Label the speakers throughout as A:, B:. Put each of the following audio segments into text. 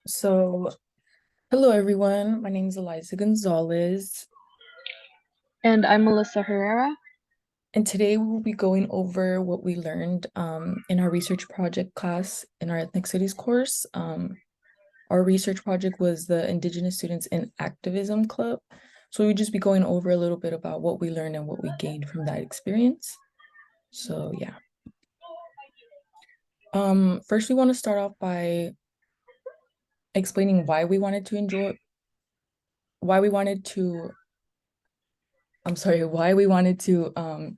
A: So, hello everyone. My name is Eliza Gonzalez,
B: And I'm Melissa Herrera.
A: and today we will be going over what we learned in our research project class in our ethnic studies course. Our research project was the Indigenous Students in Activism Club. So we'll just be going over a little bit about what we learned and what we gained from that experience. So yeah. First we want to start off by explaining why we wanted to why we wanted to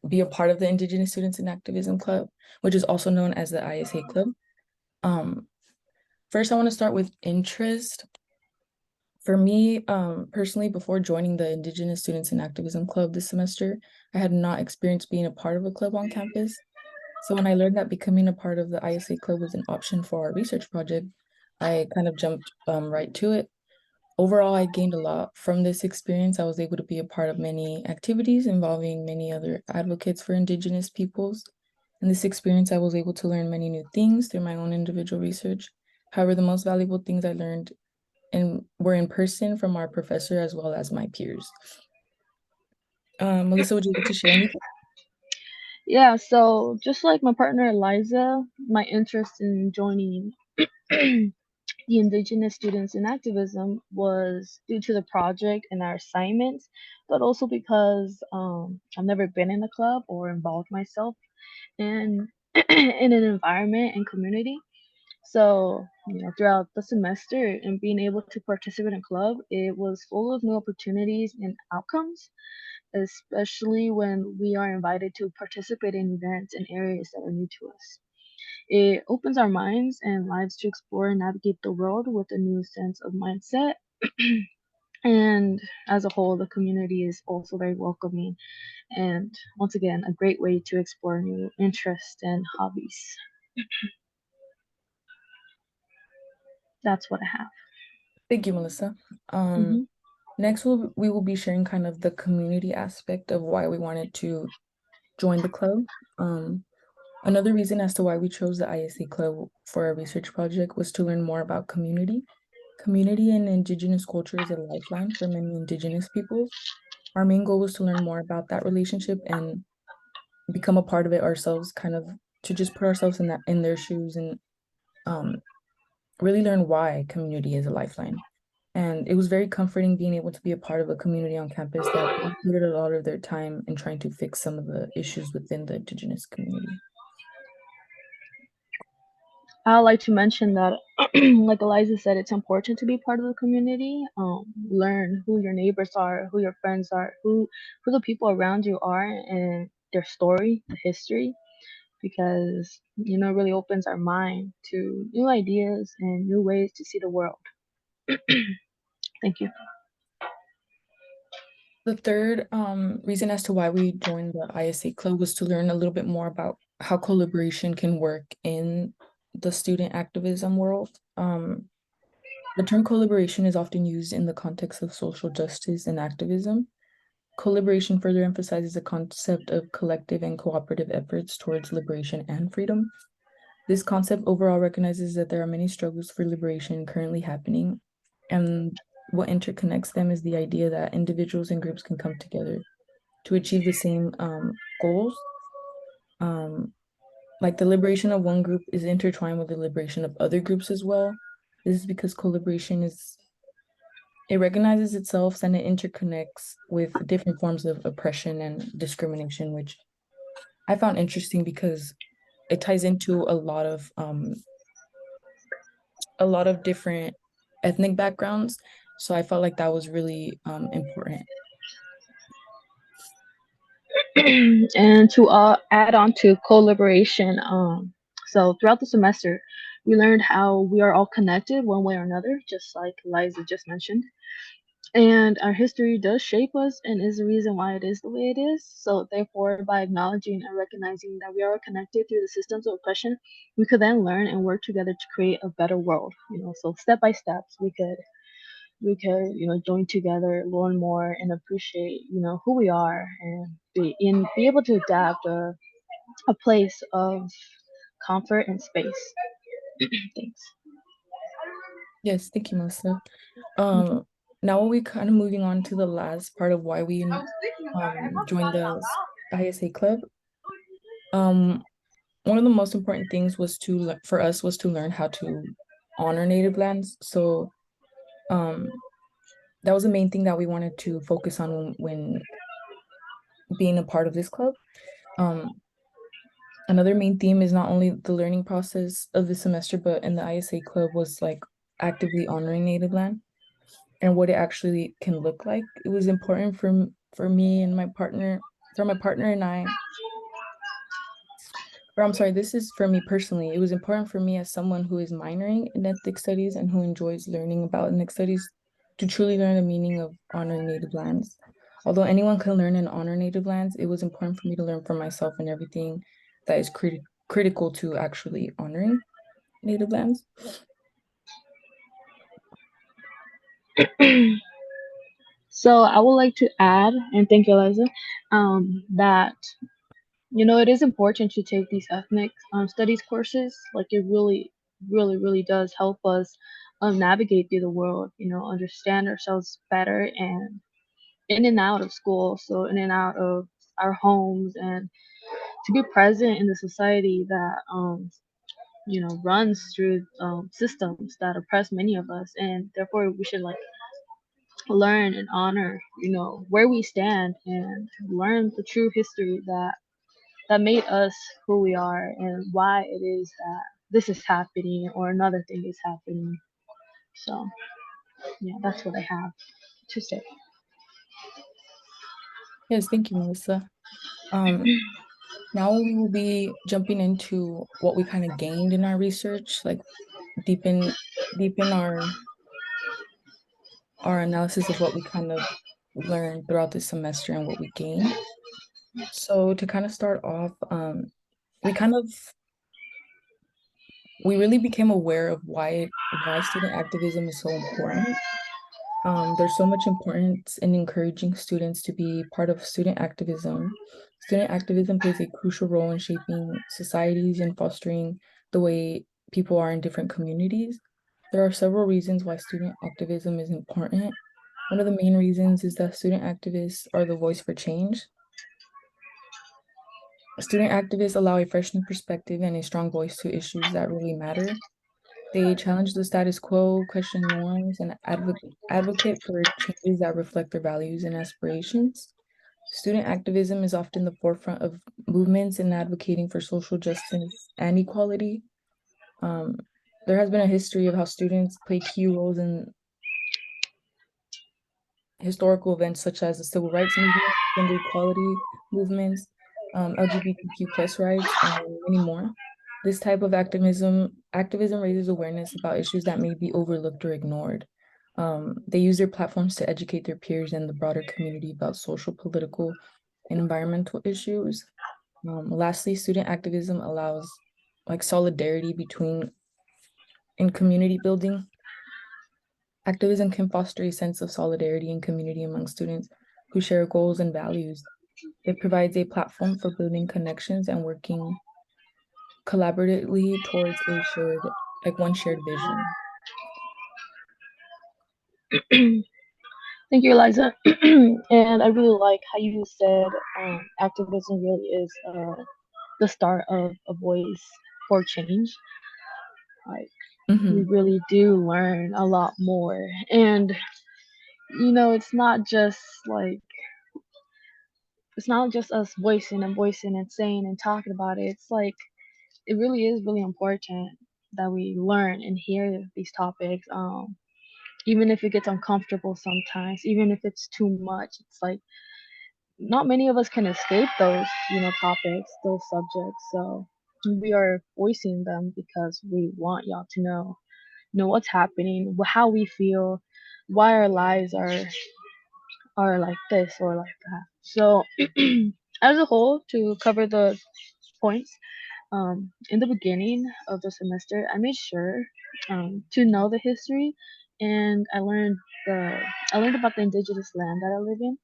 A: be a part of the Indigenous Students in Activism Club, which is also known as the ISA Club. Um, First, I want to start with interest. For me, personally, before joining the Indigenous Students in Activism Club this semester, I had not experienced being a part of a club on campus. So when I learned that becoming a part of the ISA Club was an option for our research project, I kind of jumped right to it. Overall, I gained a lot from this experience. I was able to be a part of many activities involving many other advocates for Indigenous peoples. In this experience, I was able to learn many new things through my own individual research. However, the most valuable things I learned were in person from our professor as well as my peers. Melissa, would you like to share anything?
B: Yeah, so just like my partner Eliza, my interest in joining the Indigenous Students in Activism was due to the project and our assignments, but also because I've never been in a club or involved myself in in an environment and community. So, throughout the semester and being able to participate in club, it was full of new opportunities and outcomes, especially when we are invited to participate in events in areas that are new to us. It opens our minds and lives to explore and navigate the world with a new sense of mindset. And as a whole, the community is also very welcoming and, once again, a great way to explore new interests and hobbies. That's what I have.
A: Thank you, Melissa. Um,
B: hmm
A: Next, we will be sharing kind of the community aspect of why we wanted to join the club. Um, Another reason as to why we chose the ISA Club for our research project was to learn more about community. Community and Indigenous culture is a lifeline for many Indigenous peoples. Our main goal was to learn more about that relationship and become a part of it ourselves, kind of to just put ourselves in their shoes and um, really learn why community is a lifeline. And it was very comforting being able to be a part of a community on campus that dedicated a lot of their time in trying to fix some of the issues within the Indigenous community.
B: I like to mention that, like Eliza said, it's important to be part of the community. Learn who your neighbors are, who your friends are, who the people around you are, and their story, the history, because it really opens our mind to new ideas and new ways to see the world. Thank you.
A: The third reason as to why we joined the ISA Club was to learn a little bit more about how collaboration can work in the student activism world. The term collaboration is often used in the context of social justice and activism. Collaboration further emphasizes the concept of collective and cooperative efforts towards liberation and freedom. This concept overall recognizes that there are many struggles for liberation currently happening, and what interconnects them is the idea that individuals and groups can come together to achieve the same goals. Um, like the liberation of one group is intertwined with the liberation of other groups as well. This is because collaboration is it recognizes itself and it interconnects with different forms of oppression and discrimination, which I found interesting because it ties into a lot of different ethnic backgrounds. So I felt like that was really important.
B: And to add on to collaboration, so throughout the semester, we learned how we are all connected one way or another, just like Liza just mentioned. And our history does shape us and is the reason why it is the way it is. So, therefore, by acknowledging and recognizing that we are connected through the systems of oppression, we could then learn and work together to create a better world. So step by steps, we could join together, learn more, and appreciate who we are, and be able to adapt a place of comfort and space. Thanks.
A: Yes, thank you, Melissa.
B: Mhm.
A: Now we kind of moving on to the last part of why we joined the ISA club. Um, One of the most important things was for us was to learn how to honor native lands. So um, that was the main thing that we wanted to focus on when being a part of this club. Um, Another main theme is not only the learning process of the semester, but in the ISA club was like actively honoring native land and what it actually can look like. It was important for me and my partner and I, or I'm sorry, this is for me personally. It was important for me as someone who is minoring in ethnic studies and who enjoys learning about ethnic studies to truly learn the meaning of honoring native lands. Although anyone can learn and honor native lands, it was important for me to learn for myself and everything that is critical to actually honoring native lands.
B: So I would like to add, and thank you, Eliza, that it is important to take these ethnic studies courses. Like it really, really, really does help us navigate through the world. Understand ourselves better and in and out of school, so in and out of our homes, and to be present in the society that runs through systems that oppress many of us, and therefore we should like learn and honor where we stand and learn the true history that made us who we are and why it is that this is happening or another thing is happening. So yeah, that's what I have to say.
A: Yes, thank you, Melissa. Um, Now we will be jumping into what we kind of gained in our research, like deepen deepen our analysis of what we kind of learned throughout this semester and what we gained. So to kind of start off, we kind of we really became aware of why student activism is so important. There's so much importance in encouraging students to be part of student activism. Student activism plays a crucial role in shaping societies and fostering the way people are in different communities. There are several reasons why student activism is important. One of the main reasons is that student activists are the voice for change. Student activists allow a fresh new perspective and a strong voice to issues that really matter. They challenge the status quo, question norms, and advocate for changes that reflect their values and aspirations. Student activism is often the forefront of movements in advocating for social justice and equality. Um, there has been a history of how students play key roles in historical events such as the civil rights movement, gender equality movements, LGBTQ plus rights, and many more. This type of activism raises awareness about issues that may be overlooked or ignored. They use their platforms to educate their peers and the broader community about social, political, and environmental issues. Lastly, student activism allows like solidarity between in community building. Activism can foster a sense of solidarity and community among students who share goals and values. It provides a platform for building connections and working collaboratively towards one shared vision.
B: Thank you, Eliza. And I really like how you said activism really is the start of a voice for change. Like we
A: Hmm.
B: really do learn a lot more, and it's not just like it's not just us voicing and saying and talking about it. It's like it really is really important that we learn and hear these topics. Even if it gets uncomfortable sometimes, even if it's too much, it's like not many of us can escape those, topics, those subjects. So we are voicing them because we want y'all to know what's happening, how we feel, why our lives are like this or like that. So as a whole, to cover the points, in the beginning of the semester, I made sure to know the history, and the I learned about the indigenous land that I live in.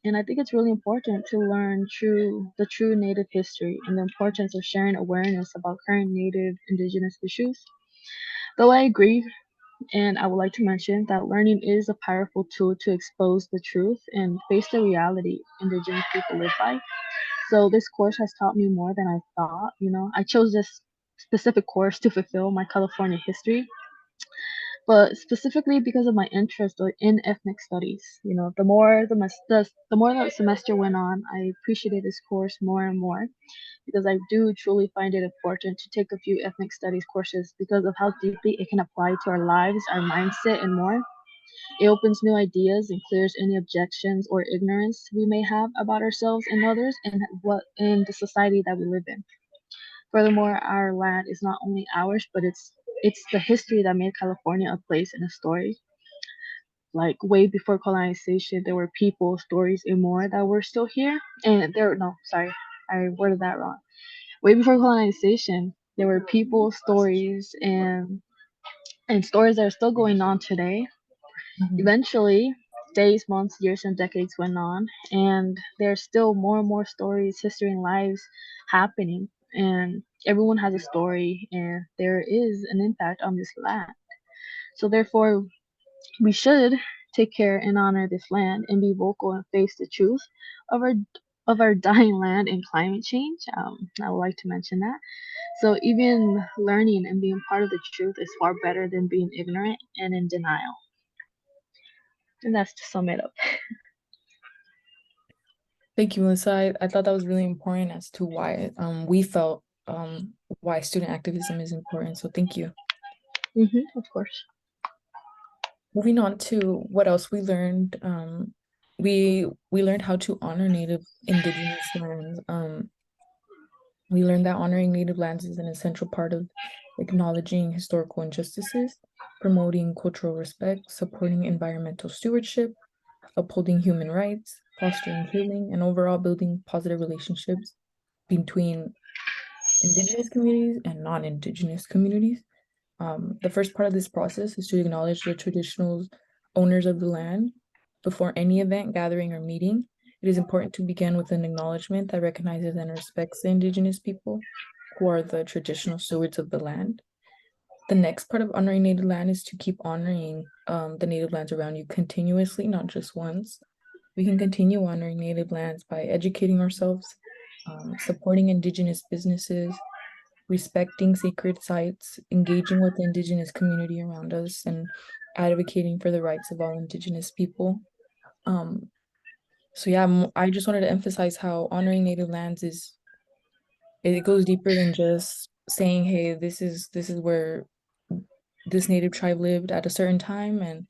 B: And I think it's really important to learn the true Native history and the importance of sharing awareness about current Native Indigenous issues. Though I agree, and I would like to mention that learning is a powerful tool to expose the truth and face the reality Indigenous people live by. So this course has taught me more than I thought. I chose this specific course to fulfill my California history, but specifically because of my interest in ethnic studies. The more the semester went on, I appreciated this course more and more because I do truly find it important to take a few ethnic studies courses because of how deeply it can apply to our lives, our mindset, and more. It opens new ideas and clears any objections or ignorance we may have about ourselves and others and what in the society that we live in. Furthermore, our land is not only ours, but it's the history that made California a place and a story. Like way before colonization, there were people, stories, and more that were still here. And there, no, sorry, I worded that wrong. Way before colonization, there were people, stories, and stories that are still going on today.
A: Mhm.
B: Eventually, days, months, years, and decades went on, and there's still more and more stories, history, and lives happening. And everyone has a story, and there is an impact on this land. So, therefore, we should take care and honor this land and be vocal and face the truth of our dying land and climate change. I would like to mention that. So, even learning and being part of the truth is far better than being ignorant and in denial. And that's to sum it up.
A: Thank you, Melissa. I thought that was really important as to why we felt why student activism is important. So thank you.
B: Of course.
A: Moving on to what else we learned. We learned how to honor Native Indigenous lands. We learned that honoring Native lands is an essential part of acknowledging historical injustices, promoting cultural respect, supporting environmental stewardship, upholding human rights, fostering healing, and overall building positive relationships between Indigenous communities and non-Indigenous communities. The first part of this process is to acknowledge the traditional owners of the land. Before any event, gathering, or meeting, it is important to begin with an acknowledgement that recognizes and respects the Indigenous people who are the traditional stewards of the land. The next part of honoring Native land is to keep honoring the Native lands around you continuously, not just once. We can continue honoring Native lands by educating ourselves, supporting Indigenous businesses, respecting sacred sites, engaging with the Indigenous community around us, and advocating for the rights of all Indigenous people. Um, so yeah, I just wanted to emphasize how honoring Native lands is it goes deeper than just saying, hey, this is where this Native tribe lived at a certain time, and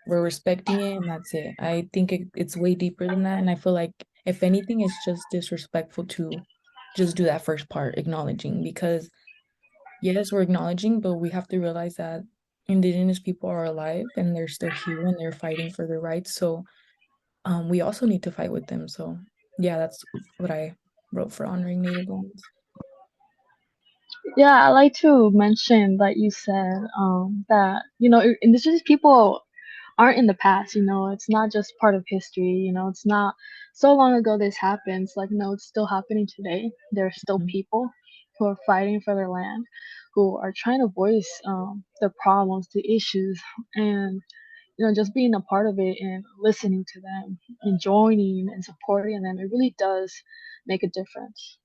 A: we're respecting it, and that's it. I think it's way deeper than that, and I feel like if anything, it's just disrespectful to just do that first part, acknowledging, because yes, we're acknowledging, but we have to realize that Indigenous people are alive and they're still here and they're fighting for their rights. So we also need to fight with them. So yeah, that's what I wrote for honoring Native lands.
B: Yeah, I like to mention that you said that indigenous people aren't in the past. It's not just part of history. It's not so long ago this happens. Like, no, it's still happening today. There are still
A: Mhm.
B: people who are fighting for their land, who are trying to voice the problems, the issues, and just being a part of it and listening to them and joining and supporting them. It really does make a difference.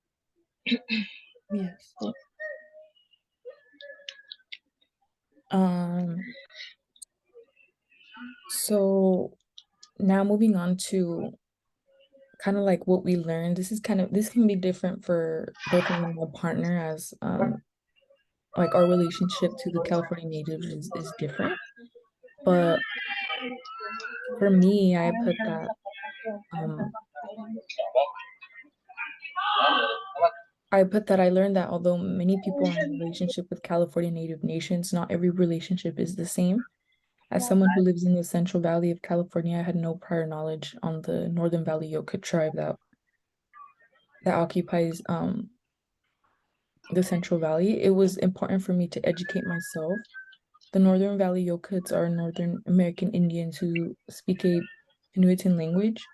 A: Yes. Um, so now moving on to kind of like what we learned. This can be different for both me and my partner as like our relationship to the California natives is different. But for me, um I put that I learned that although many people are in relationship with California Native nations, not every relationship is the same. As someone who lives in the Central Valley of California, I had no prior knowledge on the Northern Valley Yoka tribe that occupies the Central Valley. It was important for me to educate myself. The Northern Valley Yokuts are Northern American Indians who speak a Inuitan language.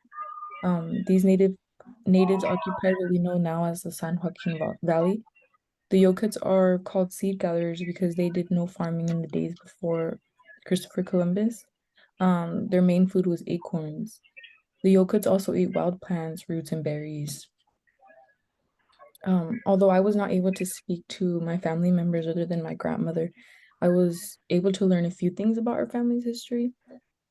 A: These natives occupy what we know now as the San Joaquin Valley. The Yokuts are called seed gatherers because they did no farming in the days before Christopher Columbus. Their main food was acorns. The Yokuts also ate wild plants, roots, and berries. Although I was not able to speak to my family members other than my grandmother, I was able to learn a few things about our family's history.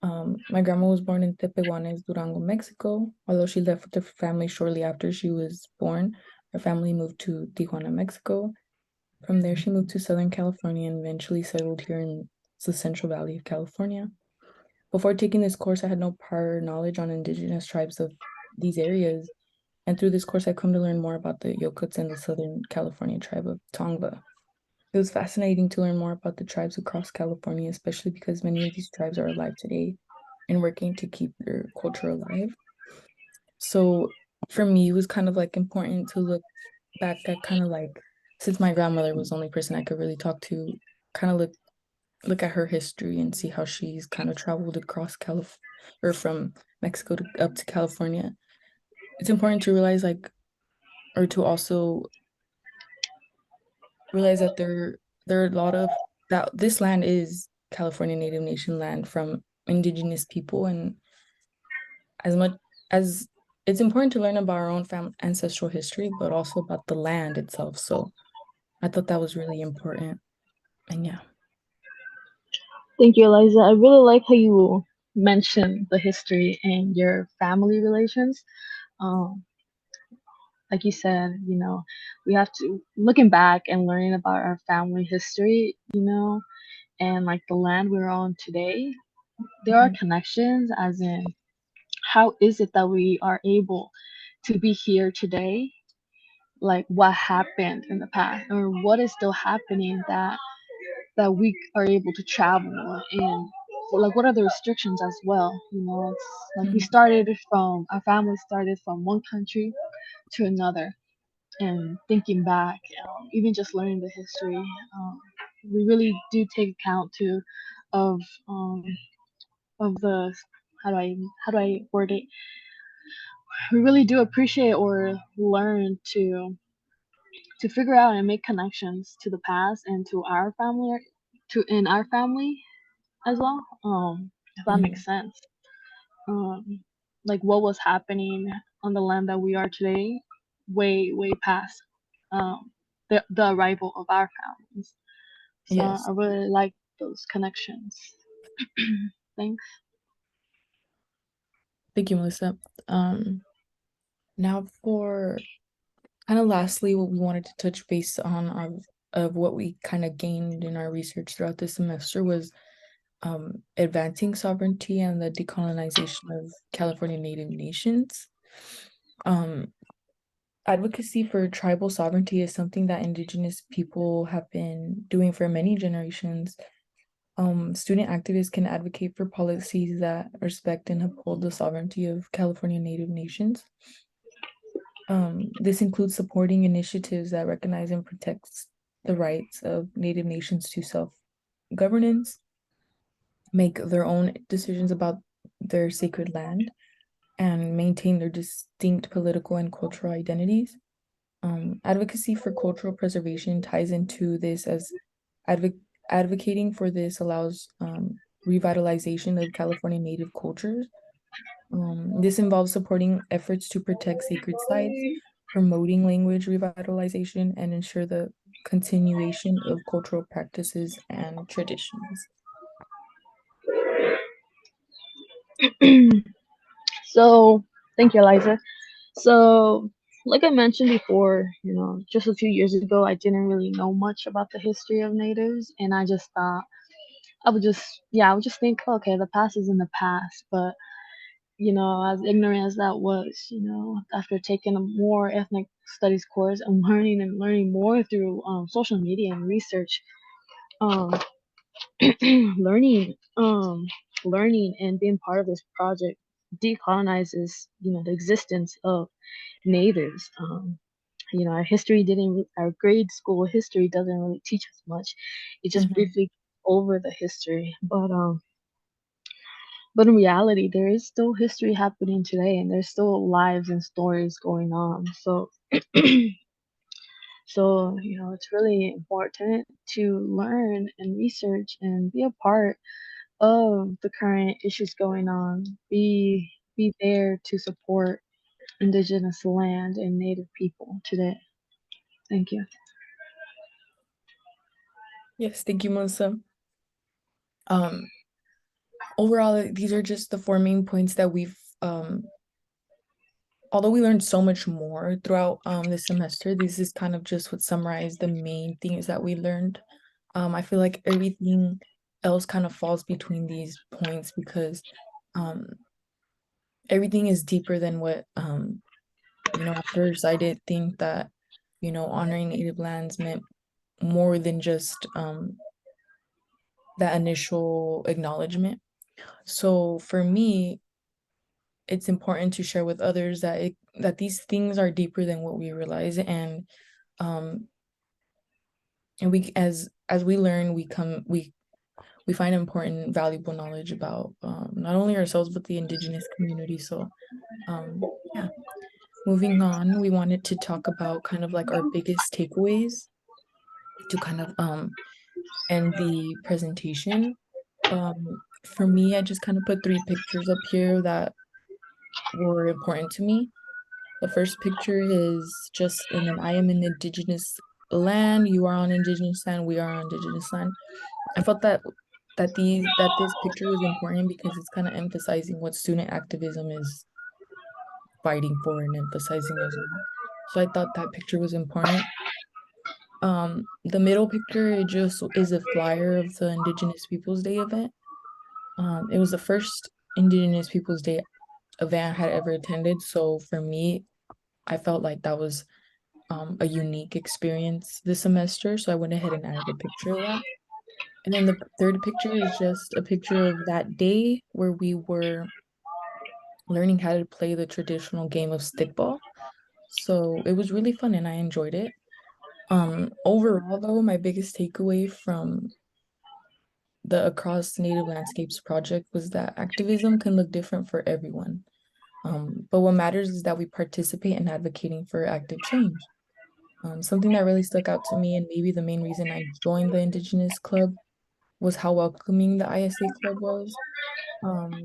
A: My grandma was born in Tepehuanes, Durango, Mexico. Although she left with the family shortly after she was born, her family moved to Tijuana, Mexico. From there, she moved to Southern California and eventually settled here in the Central Valley of California. Before taking this course, I had no prior knowledge on indigenous tribes of these areas. And through this course, I've come to learn more about the Yokuts and the Southern California tribe of Tongva. It was fascinating to learn more about the tribes across California, especially because many of these tribes are alive today and working to keep their culture alive. So for me, it was kind of like important to look back at kind of like, since my grandmother was the only person I could really talk to, kind of look at her history and see how she's kind of traveled across Calif or from Mexico to up to California. It's important to realize like or to also realize that there are a lot of that this land is California Native Nation land from indigenous people, and as much as it's important to learn about our own ancestral history, but also about the land itself. So I thought that was really important. And yeah.
B: Thank you, Eliza. I really like how you mentioned the history and your family relations. Um, like you said, we have to looking back and learning about our family history, and like the land we're on today. There are
A: Mhm.
B: connections, as in how is it that we are able to be here today? Like what happened in the past, or what is still happening that we are able to travel, and like what are the restrictions as well? It's like we
A: Mhm.
B: started from our family started from one country to another, and thinking back, even just learning the history, we really do take account too of um, of the how do I word it? We really do appreciate or learn to figure out and make connections to the past and to our family, to in our family as well. If that
A: Mhm.
B: makes sense. Um, like what was happening on the land that we are today, way past the arrival of our families. So
A: Yes.
B: I really like those connections. Thanks.
A: Thank you, Melissa. Um, Now for kind of lastly, what we wanted to touch base on of what we kind of gained in our research throughout the semester was advancing sovereignty and the decolonization of California Native nations. Um, Advocacy for tribal sovereignty is something that Indigenous people have been doing for many generations. Student activists can advocate for policies that respect and uphold the sovereignty of California Native nations. This includes supporting initiatives that recognize and protects the rights of Native nations to self-governance, make their own decisions about their sacred land, and maintain their distinct political and cultural identities. Advocacy for cultural preservation ties into this as advo- advocating for this allows revitalization of California Native cultures. This involves supporting efforts to protect sacred sites, promoting language revitalization, and ensure the continuation of cultural practices and traditions.
B: So thank you, Eliza. So like I mentioned before, just a few years ago, I didn't really know much about the history of natives, and I just thought I would just think, okay, the past is in the past. But as ignorant as that was, after taking a more ethnic studies course and learning more through social media and research, um, learning, learning and being part of this project decolonizes, the existence of natives. Our grade school history doesn't really teach us much. It just
A: Mhm.
B: briefly over the history, but in reality, there is still history happening today, and there's still lives and stories going on. So So, it's really important to learn and research and be a part of the current issues going on. Be there to support Indigenous land and Native people today. Thank you.
A: Yes, thank you, Melissa. Um, Overall, these are just the four main points that we've although we learned so much more throughout this semester, this is kind of just what summarized the main things that we learned. I feel like everything else kind of falls between these points because um everything is deeper than what at first I did think that, honoring native lands meant more than just that initial acknowledgement. So for me, it's important to share with others that these things are deeper than what we realize, um and we as we learn we find important valuable knowledge about not only ourselves but the indigenous community. So yeah, moving on, we wanted to talk about kind of like our biggest takeaways to kind of end the presentation. For me, I just kind of put three pictures up here that were important to me. The first picture is just, and then I am in indigenous land, you are on indigenous land, we are on indigenous land. I felt that this picture was important because it's kind of emphasizing what student activism is fighting for and emphasizing as well. So I thought that picture was important. The middle picture, it just is a flyer of the Indigenous Peoples Day event. It was the first Indigenous Peoples Day event I had ever attended. So for me, I felt like that was a unique experience this semester. So I went ahead and added a picture of that. And then the third picture is just a picture of that day where we were learning how to play the traditional game of stickball. So it was really fun and I enjoyed it. Overall, though, my biggest takeaway from the Across Native Landscapes project was that activism can look different for everyone. But what matters is that we participate in advocating for active change. Something that really stuck out to me, and maybe the main reason I joined the Indigenous Club, was how welcoming the ISA Club was.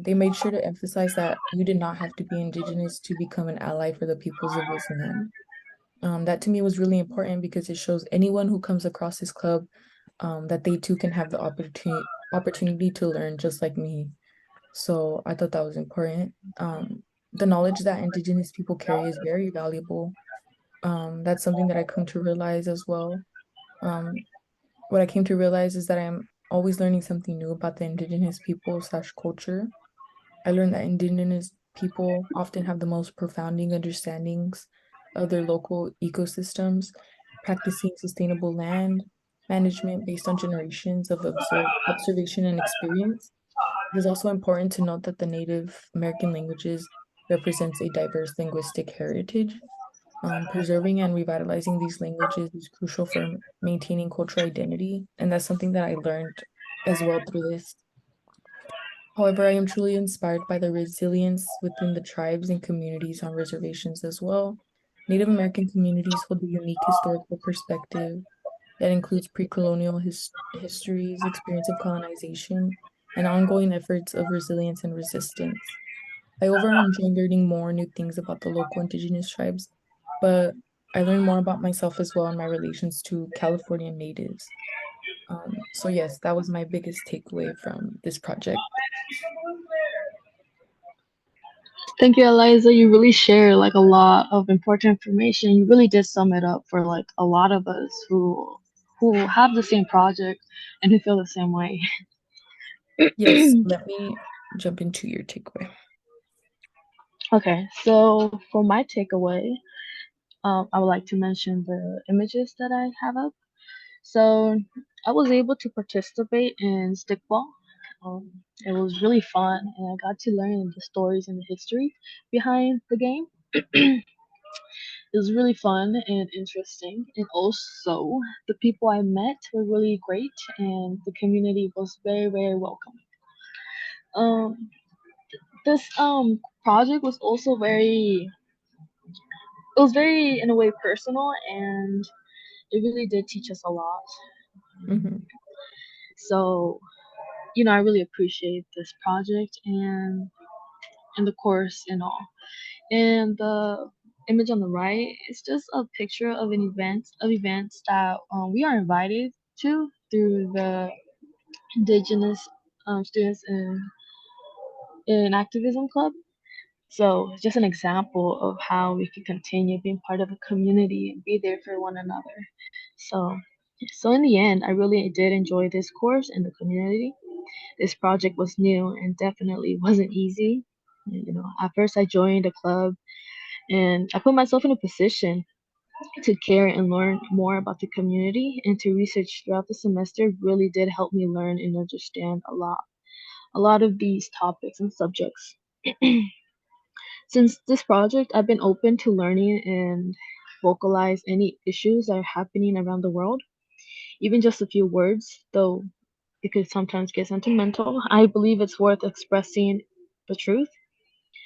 A: They made sure to emphasize that you did not have to be Indigenous to become an ally for the peoples of this land. That to me was really important because it shows anyone who comes across this club that they too can have the opportunity to learn just like me. So I thought that was important. The knowledge that Indigenous people carry is very valuable. That's something that I come to realize as well. Um, what I came to realize is that I'm always learning something new about the Indigenous people slash culture. I learned that Indigenous people often have the most profounding understandings of their local ecosystems, practicing sustainable land management based on generations of observation and experience. It is also important to note that the Native American languages represents a diverse linguistic heritage. Preserving and revitalizing these languages is crucial for maintaining cultural identity, and that's something that I learned as well through this. However, I am truly inspired by the resilience within the tribes and communities on reservations as well. Native American communities hold a unique historical perspective that includes pre-colonial histories, experience of colonization, and ongoing efforts of resilience and resistance. I overall enjoy learning more new things about the local indigenous tribes, but I learned more about myself as well in my relations to California natives. So yes, that was my biggest takeaway from this project.
B: Thank you, Eliza. You really shared like a lot of important information. You really did sum it up for like a lot of us who have the same project and who feel the same way.
A: Yes, let me jump into your takeaway.
B: Okay, so for my takeaway, I would like to mention the images that I have up. So I was able to participate in stickball. It was really fun, and I got to learn the stories and the history behind the game. It was really fun and interesting, and also the people I met were really great, and the community was very, very welcoming. This project was also very, it was very in a way personal, and it really did teach us a lot.
A: Hmm.
B: So, you know, I really appreciate this project and the course and all. And the image on the right is just a picture of an events that we are invited to through the Indigenous students in Activism Club. So it's just an example of how we can continue being part of a community and be there for one another. So, so in the end, I really did enjoy this course and the community. This project was new and definitely wasn't easy. You know, at first I joined a club and I put myself in a position to care and learn more about the community and to research throughout the semester really did help me learn and understand a lot of these topics and subjects. Since this project, I've been open to learning and vocalize any issues that are happening around the world. Even just a few words, though it could sometimes get sentimental, I believe it's worth expressing the truth.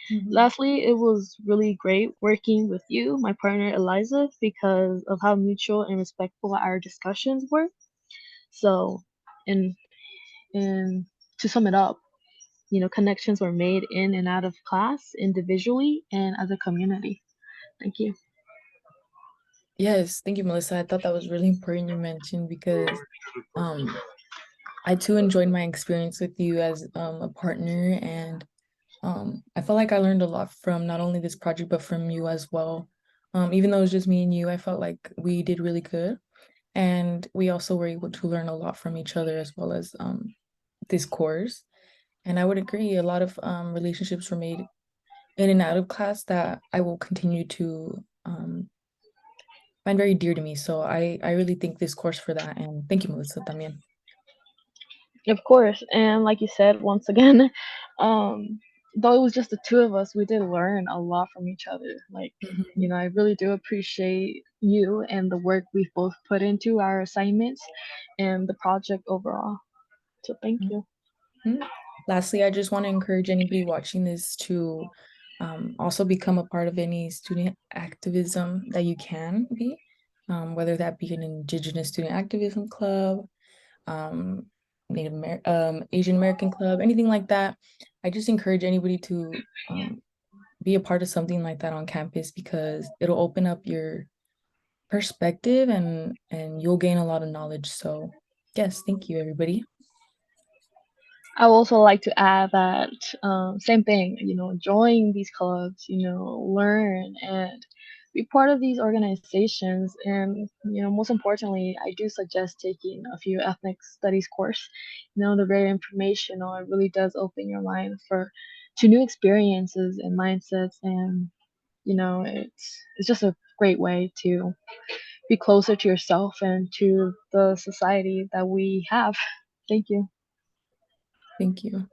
A: Hmm.
B: Lastly, it was really great working with you, my partner Eliza, because of how mutual and respectful our discussions were. So, and and to sum it up, you know, connections were made in and out of class, individually, and as a community. Thank you.
A: Yes, thank you, Melissa. I thought that was really important you mentioned because um I too enjoyed my experience with you as a partner, and I felt like I learned a lot from not only this project but from you as well. Even though it was just me and you, I felt like we did really good, and we also were able to learn a lot from each other as well as this course. And I would agree, a lot of relationships were made in and out of class that I will continue to find very dear to me. So I really thank this course for that, and thank you, Melissa, también.
B: Of course, and like you said, once again, though it was just the two of us, we did learn a lot from each other. Like, you
A: Mhm.
B: know, I really do appreciate you and the work we've both put into our assignments and the project overall. So thank you.
A: Mhm. Lastly, I just want to encourage anybody watching this to also become a part of any student activism that you can be, whether that be an Indigenous student activism club, um, Asian American club, anything like that. I just encourage anybody to be a part of something like that on campus because it'll open up your perspective and you'll gain a lot of knowledge. So, yes, thank you, everybody.
B: I would also like to add that same thing, you know, join these clubs, you know, learn and be part of these organizations. And, you know, most importantly, I do suggest taking a few ethnic studies course. You know, they're very informational. It really does open your mind for to new experiences and mindsets. And, you know, it's just a great way to be closer to yourself and to the society that we have. Thank you.
A: Thank you.